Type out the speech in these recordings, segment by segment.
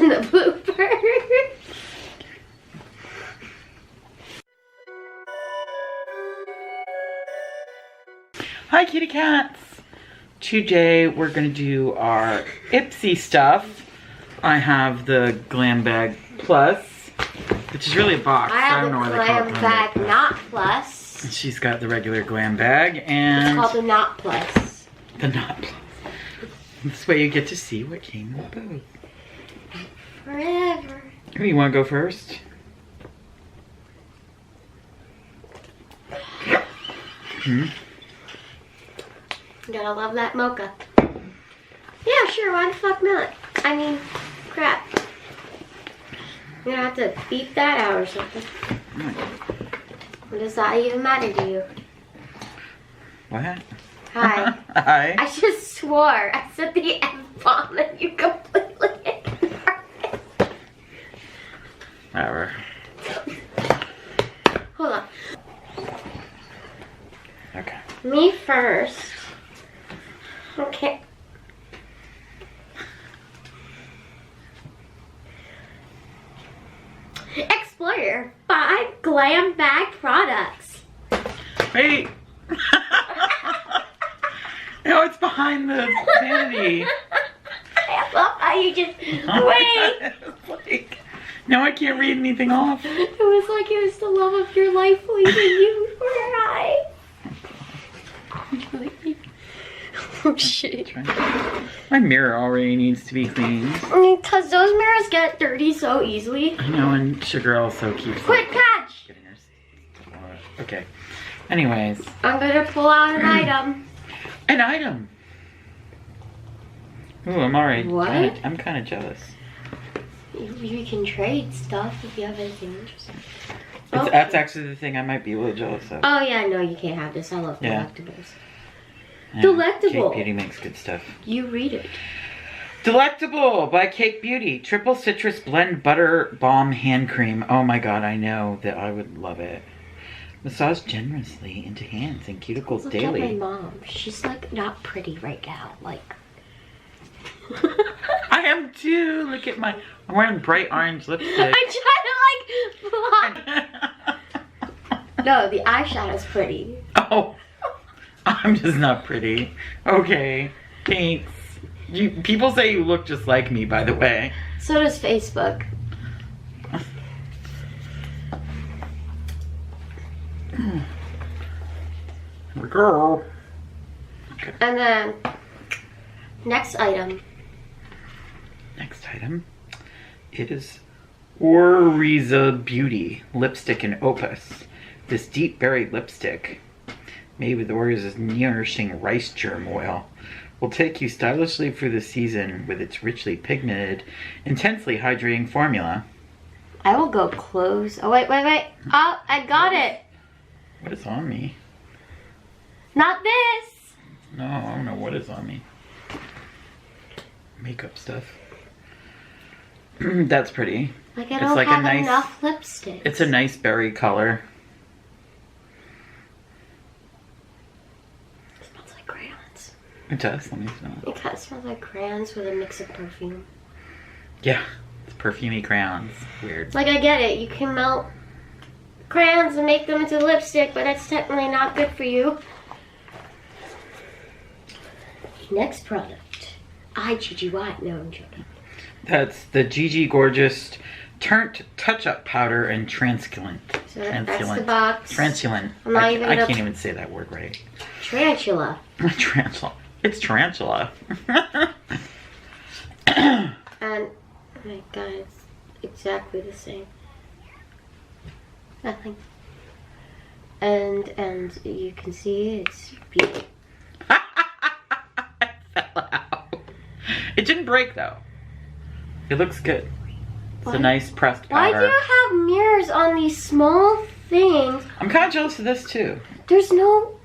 in the blooper. Hi kitty cats! Today we're gonna do our Ipsy stuff. I have the Glam Bag Plus, which is really a box. I have don't know the why they call it Glam Bag Not Plus. And she's got the regular Glam Bag and It's called the Not Plus. the Not Plus. This way you get to see what came in the booth. Forever. Who you want to go first? Hmm? You gotta love that mocha. Yeah, sure, why the fuck not? I mean, crap. You're gonna have to beep that out or something. What does that even matter to you? What? Hi. Hi. I just swore. I said the F-bomb and you completely ignored it. Whatever. Hold on. Okay. Me first. Okay. Explore 5 Glam Bag products. Wait. No, it's behind the vanity. I love how you just wait. It's like, now I can't read anything off. It was like it was the love of your life leaving you for your eye. Oh shit. My mirror already needs to be cleaned. Because those mirrors get dirty so easily. I know, and Sugar also keeps Quick catch! getting her. Okay. Anyways. I'm gonna pull out an item. An item. Ooh, I'm already. What? I'm kind of jealous. You can trade stuff if you have anything interesting. That's actually the thing I might be a little jealous of. Oh yeah, no, you can't have this. I love collectibles. Yeah, Delectable. Cake Beauty makes good stuff. You read it. Delectable by Cake Beauty. Triple citrus blend butter balm hand cream. Oh my god, I know that I would love it. Massage generously into hands and cuticles daily. Look at my mom. She's like not pretty right now. Like. I am too. Look at my. I'm wearing bright orange lipstick. I'm trying to like block. No, the eyeshadow's pretty. Oh, I'm just not pretty. Okay, thanks. People say you look just like me, by the way. So does Facebook. Here we go. Okay. And then, next item. Next item is Oriza Beauty Lipstick in Opus. This deep berry lipstick, made with Oriza's nourishing rice germ oil, will take you stylishly through the season with its richly pigmented, intensely hydrating formula. I will go close. Oh, wait. Oh, I got it. What is on me? Not this. No, I don't know what is on me. Makeup stuff. That's pretty. Like I don't have enough lipstick. It's a nice berry color. It smells like crayons. It does. Let me smell it. It kind of smells like crayons with a mix of perfume. Yeah, it's perfumey crayons. Weird. Like I get it. You can melt crayons and make them into lipstick, but that's technically not good for you. Next product. IGGY. No, I'm joking. That's the Gigi Gorgeous Turnt Touch-Up Powder and Transculent. So that's the box. Transculent. I can't even say that word right. Tarantula. Tarantula. It's tarantula. And, oh my god, it's exactly the same. Nothing. And you can see it's beautiful. It fell out. It didn't break though. It looks good. It's a nice pressed powder. Why do you have mirrors on these small things? I'm kind of jealous of this too. There's no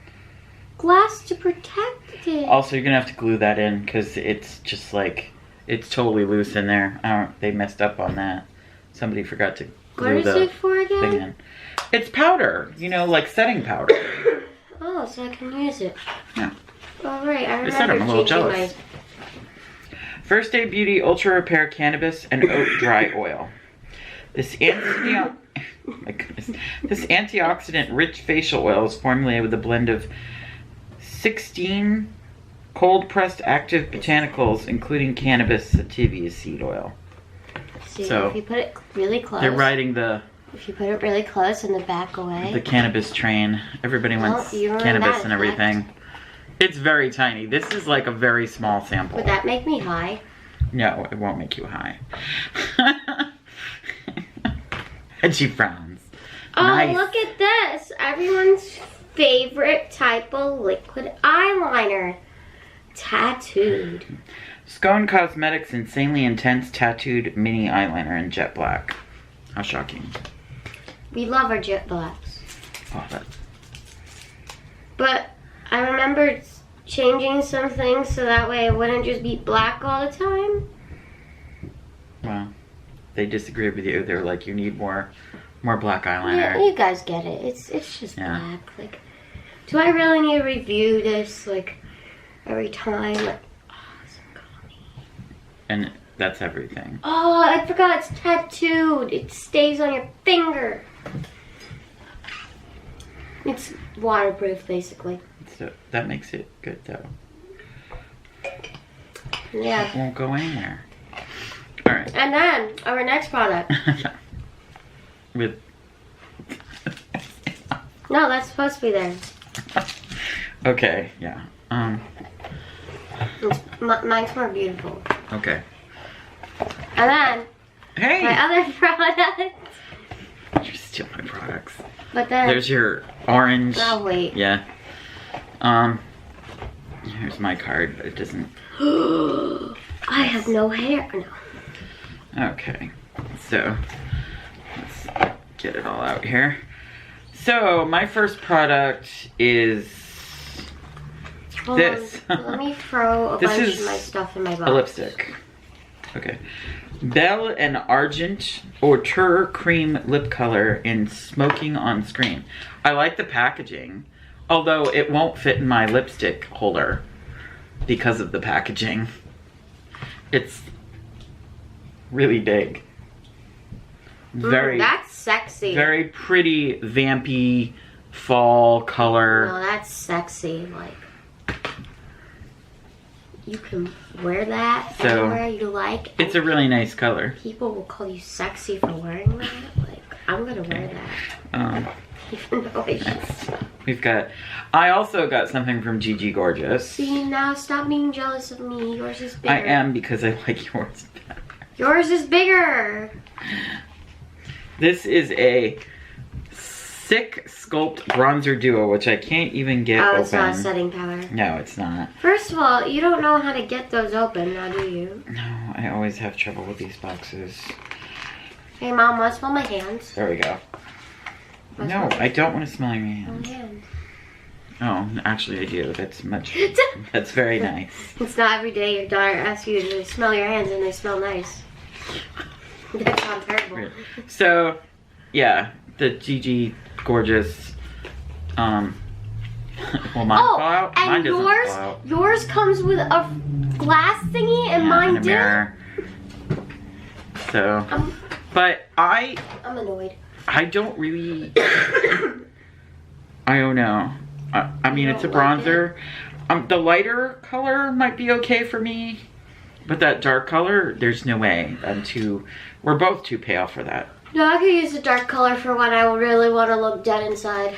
glass to protect it. Also, you're gonna have to glue that in because it's just like, it's totally loose in there. They messed up on that. Somebody forgot to glue What is it for again? thing in. It's powder, you know, like setting powder. Oh, so I can use it. Yeah. All right, I I said I'm a little changing jealous. First Day Beauty Ultra Repair Cannabis and Oat Dry Oil. This oh my goodness. This antioxidant-rich facial oil is formulated with a blend of 16 cold-pressed active botanicals, including cannabis sativa seed oil. See, So, if you put it really close. They're riding the If you put it really close and the back away. the cannabis train. Everybody wants you ruined cannabis that and effect. everything. It's very tiny. This is like a very small sample. Would that make me high? No, it won't make you high. And she frowns. Oh, Nice. look at this. Everyone's favorite type of liquid eyeliner. Tattooed. Scone Cosmetics Insanely Intense Tattooed Mini Eyeliner in Jet Black. How shocking. We love our jet blacks. Oh, that. But I remember changing some things so that way it wouldn't just be black all the time. Well, they disagreed with you. They were like, you need more black Yeah, eyeliner. you guys get it. It's just Yeah. black. Like, do I really need to review this like every time? Like, And that's everything. oh, I forgot it's tattooed. It stays on your finger. It's waterproof, basically. So that makes it good, though. Yeah. It won't go anywhere. All right. And then our next product. With. No, that's supposed to be there. Okay. Yeah. Mine's more beautiful. Okay. And then Hey. my other product. You steal my products. But then There's your orange. oh wait. Yeah. Here's my card, but it doesn't. I have no hair. No. Okay. So let's get it all out here. So my first product is Hold this. on. Let me throw a This bunch is of my stuff in my box. a lipstick. Okay. Belle and Argent Auteur Cream Lip Color in Smoking on Screen. I like the packaging, although it won't fit in my lipstick holder because of the packaging. It's really big. Very, that's sexy. very pretty, vampy fall color. No, that's sexy. Like, you can wear that So, anywhere you like. It's a really nice color. People will call you sexy for wearing that. Like, I'm gonna wear that. Even though I Next, we've got. I also got something from Gigi Gorgeous. See, now stop being jealous of me. Yours is bigger. I am because I like yours better. Yours is bigger. This is a Sick Sculpt Bronzer Duo, which I can't even get Oh, open. it's not setting powder. No, it's not. First of all, you don't know how to get those open, now do you? No, I always have trouble with these boxes. Hey, Mom, want to smell my hands? There we go. Wanna No, smell I don't want to smell your my hands. hands? Oh, actually I do. That's very nice. It's not every day your daughter asks you to smell your hands and they smell nice. That sounds terrible. So, yeah, the Gigi Gorgeous, will mine fall out? And Mine doesn't yours, fall out. yours comes with a glass thingy and Yeah, mine and a didn't? mirror. So, but I'm annoyed. I don't really, I don't know. I mean, You it's a don't like bronzer. The lighter color might be okay for me, but that dark color, there's no way. We're both too pale for that. No, I could use a dark color for when I really want to look dead inside.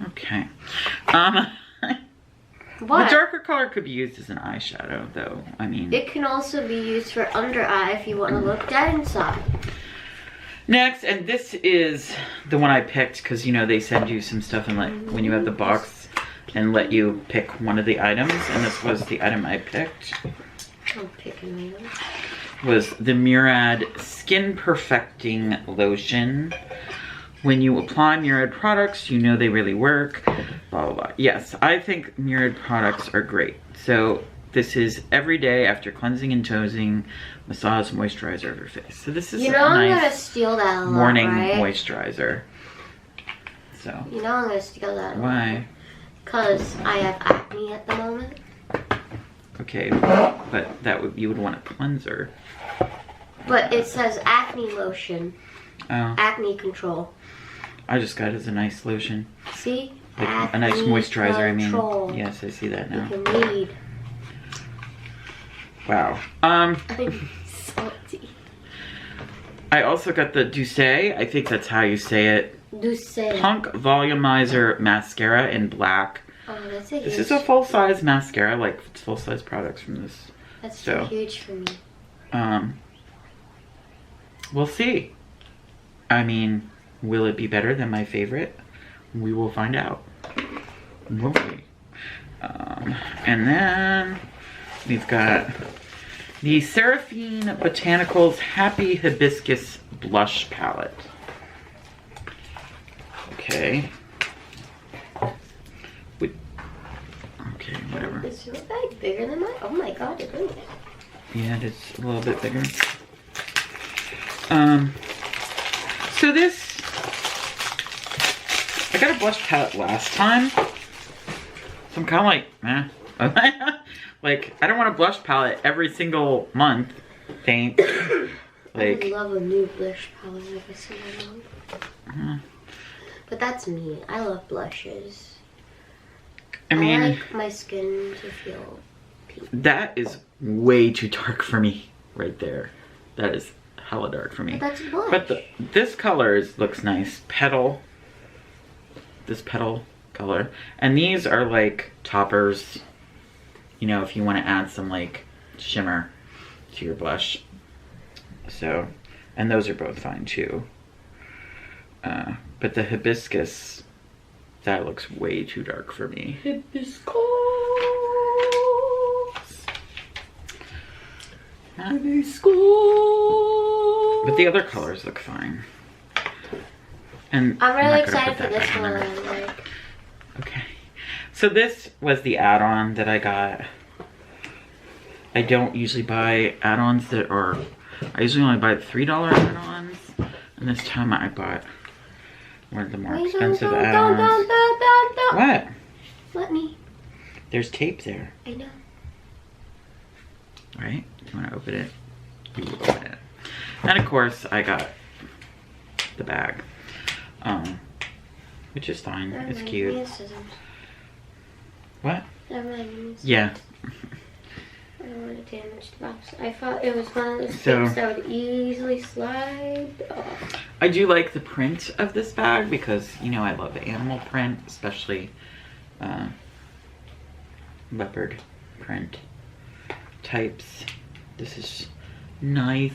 Okay. What? The darker color could be used as an eyeshadow, though. I mean, It can also be used for under eye if you want to look dead inside. next, and this is the one I picked because, you know, they send you some stuff and when you have the box and let you pick one of the items, and this was the item I picked. I'm picking those. Was the Murad Skin Perfecting Lotion. When you apply Murad products, you know they really work. Blah, blah, blah. Yes, I think Murad products are great. So this is every day after cleansing and toning, massage moisturizer of your face. So this is You a know I'm gonna nice steal that a lot, morning right? moisturizer. So, You know I'm gonna steal that a lot. why? Because I have acne at the moment. Okay, but you would want a cleanser. But it says acne lotion. Oh. Acne control. I just got it as a nice lotion. See? Like a nice moisturizer, control. I mean. Yes, I see that now. You can read. Wow. I'm salty. I also got the Douce, I think that's how you say it. Douce. Punk Volumizer Mascara in black. Oh, that's a huge. This is a full-size mascara, like full-size products from this. That's so too huge for me. We'll see. I mean, will it be better than my favorite? We will find out. Won't we? And then we've got the Seraphine Botanicals Happy Hibiscus Blush Palette. Okay. Okay, whatever. Is your bag bigger than mine? Oh my god, it is. Yeah, it is a little bit bigger. So this, I got a blush palette last time. So I'm kind of like, like, I don't want a blush palette every single month. Thanks. Like, I would love a new blush palette every single month. But that's me. I love blushes. I mean, I like my skin to feel pink. That is way too dark for me right there. That is hella dark for me. But that's a blush. But this color looks nice. Petal. This petal color. And these are like toppers. You know, if you want to add some like shimmer to your blush. So, and those are both fine too. But the hibiscus, that looks way too dark for me. Hibiscus. Hibiscus. But the other colors look fine. And I'm really not gonna excited put for that this back in one. there. Like, Okay. So this was the add-on that I got. I don't usually buy add-ons that are, I usually only buy $3 add-ons. And this time I bought one of the more expensive add-ons. don't. What? Let me. There's tape there, I know. right? You want to open it? You will open it. And of course, I got the bag, which is fine. It's cute. What? Yeah. I don't want to damage the box. I thought it was one of those So- things that would easily slide off. I do like the print of this bag because, you know, I love animal print, especially leopard print types. This is nice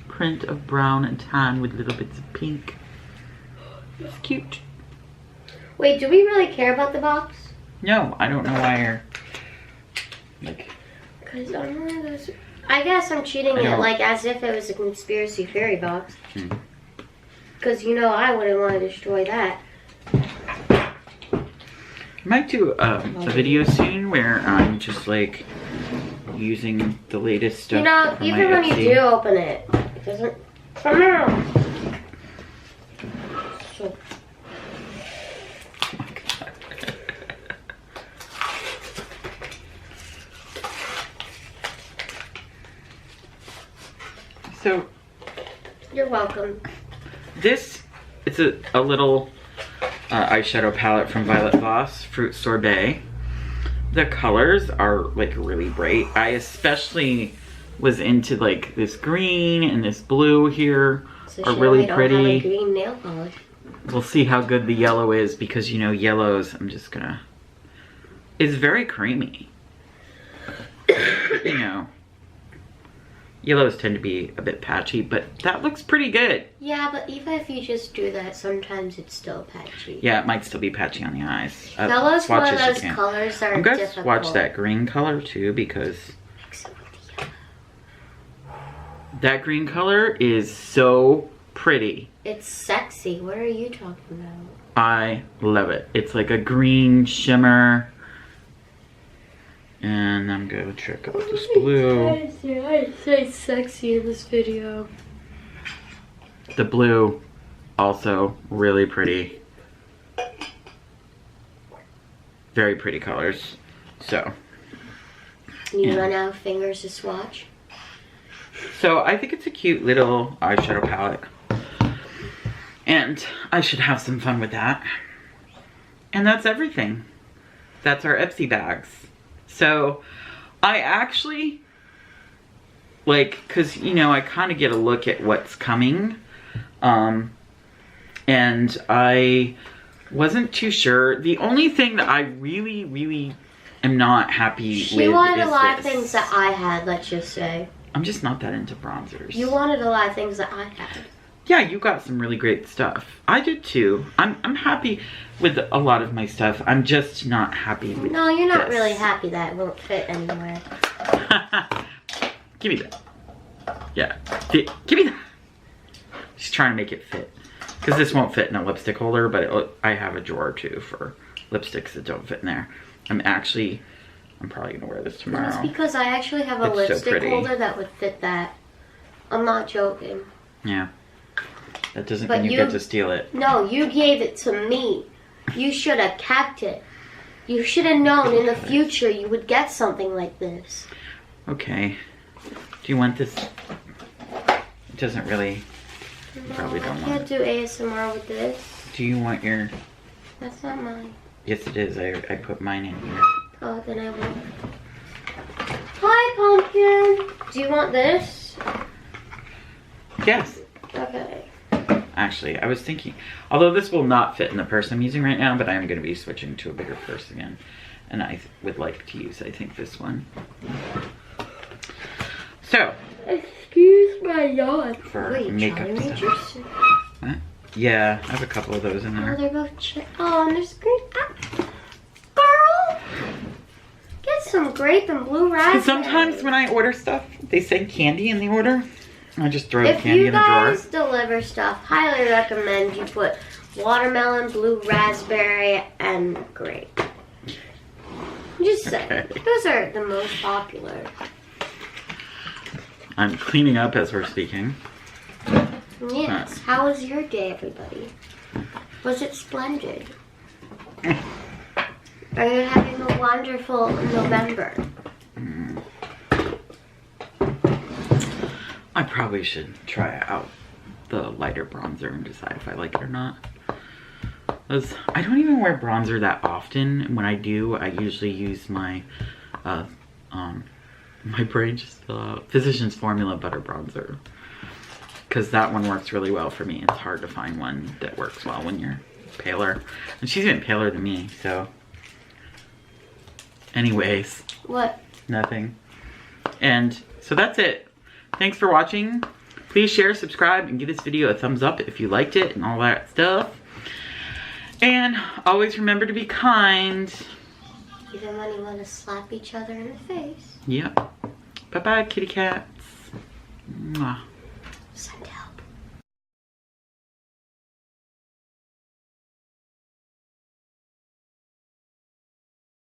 print of brown and tan with little bits of pink. It's cute. Wait, do we really care about the box? No, I don't know why you're like. Because I'm one of those. I guess I'm treating it like as if it was a conspiracy theory box. Because you know I wouldn't want to destroy that. I might do a video soon where I'm just like using the latest stuff. You know, from even my when you Ipsy. do open it, it doesn't come out. So, Oh my God. So you're welcome. this, it's a little eyeshadow palette from Violet Voss, Fruit Sorbet. The colors are like really bright. I especially was into like this green and this blue here So are really Don't have pretty. a green nail polish. We'll see how good the yellow is because, you know, yellows, I'm just gonna, it's very creamy. You know, yellows tend to be a bit patchy, but that looks pretty good. Yeah, but even if you just do that, sometimes it's still patchy. Yeah, it might still be patchy on the eyes. Yellow's one of swatches you those can. colors that are I'm gonna difficult. swatch that green color too because Mix it with the yellow. that green color is so pretty. It's sexy. What are you talking about? I love it. It's like a green shimmer. And I'm gonna check out this blue. I say sexy in this video. The blue, also really pretty. Very pretty colors. So, You Yeah. run out of fingers to swatch. So I think it's a cute little eyeshadow palette. And I should have some fun with that. And that's everything. That's our Ipsy bags. So I actually, like, cause you know, I kind of get a look at what's coming. And I wasn't too sure. The only thing that I really am not happy with She wanted is a lot of this. things that I had, let's just say. I'm just not that into bronzers. You wanted a lot of things that I had. Yeah, you got some really great stuff. I did too. I'm happy with a lot of my stuff. I'm just not happy with No, you're not this. really happy that it won't fit anywhere. Give me that. Yeah. Give me that. She's trying to make it fit. Because this won't fit in a lipstick holder, but I have a drawer too for lipsticks that don't fit in there. I'm probably going to wear this tomorrow. That's because I actually have a It's so lipstick pretty. holder that would fit that. I'm not joking. Yeah. That doesn't But mean you you- get to steal it. No, you gave it to me. You should have kept it. You should have known in the future you would get something like this. Okay. Do you want this? It doesn't really... You probably don't I want can't do ASMR with this. Do you want your... That's not mine. Yes, it is. I put mine in here. Oh, then I won't. Hi, Pumpkin. Do you want this? Yes. Okay. Actually, I was thinking... Although this will not fit in the purse I'm using right now, but I am going to be switching to a bigger purse again. And I would like to use, I think, this one. So... Excuse my yawn. For Wait, makeup Charlie made stuff. yours? What? Yeah, I have a couple of those in Oh, there. they're both oh, and there's grape. Girl! Get some grape and blue raspberry. Sometimes when I order stuff, they say candy in the order. I just throw the If candy you in the drawer. guys deliver stuff, highly recommend you put watermelon, blue raspberry, and grape. Just saying. Okay. Those are the most popular. I'm cleaning up as we're speaking. Yes. How was your day, everybody? Was it splendid? Are you having a wonderful November? I probably should try out the lighter bronzer and decide if I like it or not. 'Cause I don't even wear bronzer that often. When I do, I usually use my my brain just fell out. Physicians Formula Butter Bronzer. Because that one works really well for me. It's hard to find one that works well when you're paler. And she's even paler than me, so. Anyways, What? nothing. And so that's it. Thanks for watching. Please share, subscribe, and give this video a thumbs up if you liked it and all that stuff. And always remember to be kind. Even when you want to slap each other in the face. Yep. Bye-bye, kitty cats. Mwah. Sundown.